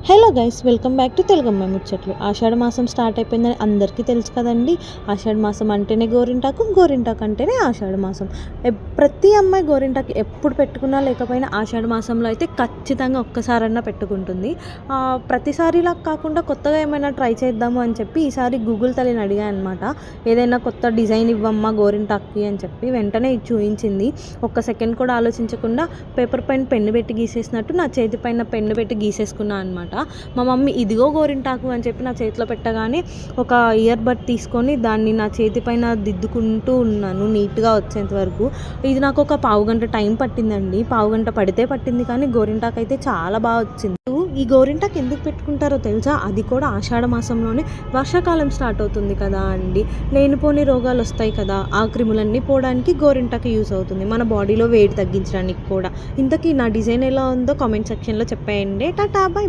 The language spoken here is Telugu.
Hello guys, welcome back to తెలుగమ్మాయి ముచ్చట్లు. ఆషాఢ మాసం స్టార్ట్ అయిపోయిందని అందరికీ తెలుసు కదండి. ఆషాఢ మాసం అంటేనే గోరింటాకు, గోరింటాకు అంటేనే ఆషాఢ మాసం. ప్రతి అమ్మాయి గోరింటాకు ఎప్పుడు పెట్టుకున్నా లేకపోయినా ఆషాఢ మాసంలో అయితే ఖచ్చితంగా ఒక్కసారన్నా పెట్టుకుంటుంది. ప్రతిసారిలా కాకుండా కొత్తగా ఏమైనా ట్రై చేద్దాము అని చెప్పి ఈసారి గూగుల్ తల్లిని అడిగాను అనమాట. ఏదైనా కొత్త డిజైన్ ఇవ్వమ్మా గోరింటాక్కి అని చెప్పి వెంటనే ఇది చూపించింది. ఒక్క సెకండ్ కూడా ఆలోచించకుండా పేపర్ పైన పెన్ను పెట్టి గీసేసినట్టు నా చేతి పైన పెన్ను పెట్టి గీసేసుకున్నాను అనమాట. మా మమ్మీ ఇదిగో గోరింటాకు అని చెప్పి నా చేతిలో పెట్టగానే ఒక ఇయర్ బడ్ తీసుకొని దాన్ని నా చేతి పైన దిద్దుకుంటూ ఉన్నాను నీట్గా వచ్చేంత వరకు. ఇది నాకు ఒక పావుగంట టైం పట్టిందండి. పావుగంట పడితే పట్టింది, కానీ గోరింటాకు అయితే చాలా బాగా వచ్చింది. ఈ గోరింటాకు ఎందుకు పెట్టుకుంటారో తెలుసా? అది కూడా ఆషాఢ మాసంలోనే. వర్షాకాలం స్టార్ట్ అవుతుంది కదా అండి, లేనిపోని రోగాలు వస్తాయి కదా, ఆ క్రిములన్నీ పోవడానికి గోరింటాకు యూస్ అవుతుంది. మన బాడీలో వేడి తగ్గించడానికి కూడా. ఇంతకీ నా డిజైన్ ఎలా ఉందో కామెంట్ సెక్షన్లో చెప్పేయండి. టాటా, బై.